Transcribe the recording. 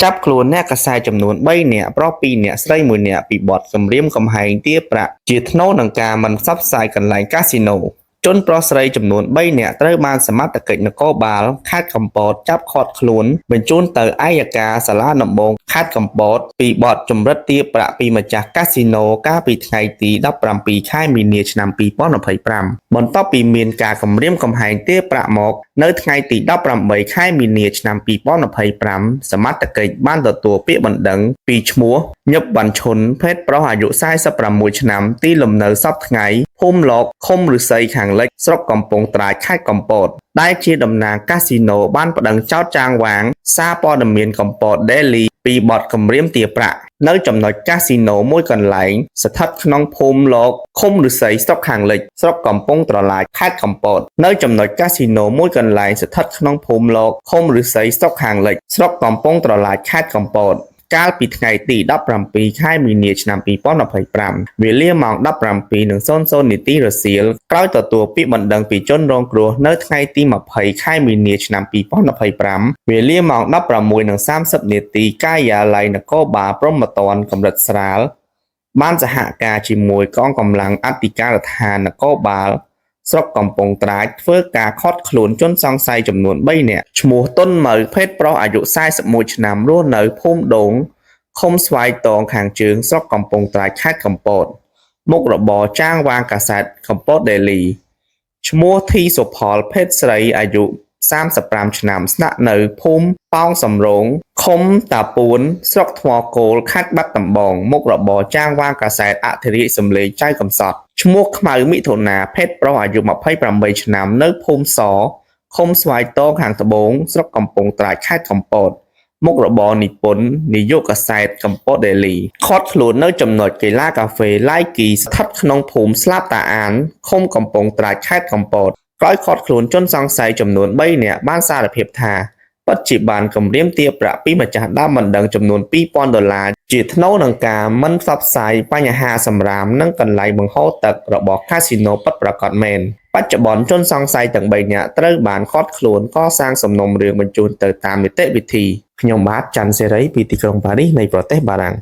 ចាប់ខ្លួនអ្នកកាសែតចំនួន3នាក់ប្រុស2នាក់ស្រី1នាក់ពីបទគំរាមកំហែងទារប្រាក់ជាថ្នូរនឹងការមិនផ្សព្វផ្សាយកន្លែងកាស៊ីណូជនប្រុសស្រីចំនួន3នាក់ត្រូវបានសមត្ថកិច្ចនគរបាលខេត្តកំពតចាប់ឃាត់ខ្លួនបញ្ជូនទៅអัยការសាលាដំបងខេត្តកំពតពីបទចម្រិតទារប្រាក់ពីម្ចាស់កាស៊ីណូកាលពីថ្ងៃទី17ខែមីនាឆ្នាំ2025បន្ទាប់ពីមានការគំរាមកំហែងទារប្រាក់មកនៅថ្ងៃទី18ខែមីនាឆ្នាំ2025សមត្ថកិច្ចបានទទួលពាក្យបណ្ដឹងពីឈ្មោះញឹបវ៉ាន់ឈុនភេទប្រុសអាយុ46ឆ្នាំទីលំនៅសពថ្ងៃភូមិលោកឃុំឫស្សីខាងលិចស្រុកកំពង់ត្រាចខេត្តកំពតដែលជាតំណាងកាស៊ីណូបានប្តឹងចោទចាងវាងសារព័ត៌មានកំពត Daily ពីបទគំរាមទារប្រាក់នៅចំណុចកាស៊ីណូមួយកន្លែងស្ថិតក្នុងភូមិលោកឃុំឫស្សីស្រុកខាងលិចស្រុកកំពង់ត្រឡាចខេត្តកំពតនៅចំណុចកាស៊ីណូមួយកន្លែងស្ថិតក្នុងភូមិលោកឃុំឫស្សីស្រុកខាងលិចស្រុកកំពង់ត្រឡាចខេត្តកំពតកាលពីថ្ងៃទី17ខែមីនាឆ្នាំ2025វេលាម៉ោង 17:00 នាទីរសៀលក្រោយទទួលពាក្យបណ្ដឹងពីជនរងគ្រោះនៅថ្ងៃទី20ខែមីនាឆ្នាំ2025វេលាម៉ោង 16:30 នាទីការិយាល័យនគរបាលព្រហ្មទណ្ឌកម្រិតស្រាលបានសហការជាមួយកងកម្លាំងអធិការដ្ឋាននគរបាលស្រុកកំពង់ត្រាចធ្វើការឃាត់ខ្លួនជនសង្ស័យចំនួន3នាក់ឈ្មោះតុនម៉ៅភេទប្រុសអាយុ41ឆ្នាំរស់នៅភូមិដូងឃុំស្វាយតងខាងជើងស្រុកកំពង់ត្រាចខេត្តកំពតមុខរបរចាងវាងកាសែតកំពត Daily ឈ្មោះធីសុផលភេទស្រីអាយុ35ឆ្នាំស្នាក់នៅភូមិប៉ោងសំរងឃុំតាពួនស្រុកថ្មគោលខេត្តបាត់ដំបងមុខរបរចាងវាងកាសែតអធិរាជសំឡេងចៅកំសត់ឈ្មោះខ្មៅមិថុនាភេទប្រុសអាយុ28ឆ្នាំនៅភូមិសឃុំស្វាយតងខាងត្បូងស្រុកកំពង់ត្រាចខេត្តកំពតមុខរបរនិពន្ធនាយកកាសែតកំពត Daily ឃាត់ខ្លួននៅចំណុចកីឡាកាហ្វេឡៃគីស្ថិតក្នុងភូមិស្លាប់តាអានឃុំកំពង់ត្រាចខេត្តកំពតក្រោយឃាត់ខ្លួនជនសង្ស័យចំនួន3នាក់បានសារភាពថាពិតជាបានគំរាមទារប្រាក់ពីម្ចាស់ដើមបណ្ដឹងចំនួន$2,000ជាថ្នូរនឹងការមិនផ្សព្វផ្សាយបញ្ហាសម្រាមនិងកន្លែងបង្ហូរទឹករបស់កាស៊ីណូពិតប្រាកដមែនបច្ចុប្បន្នជនសង្ស័យទាំង3នាក់ត្រូវបានឃាត់ខ្លួនកសាងសំណុំរឿងបញ្ជូនទៅតាមនីតិវិធីខ្ញុំបាទច័ន្ទសេរីពីទីក្រុងប៉ារីសនៃប្រទេសបារាំង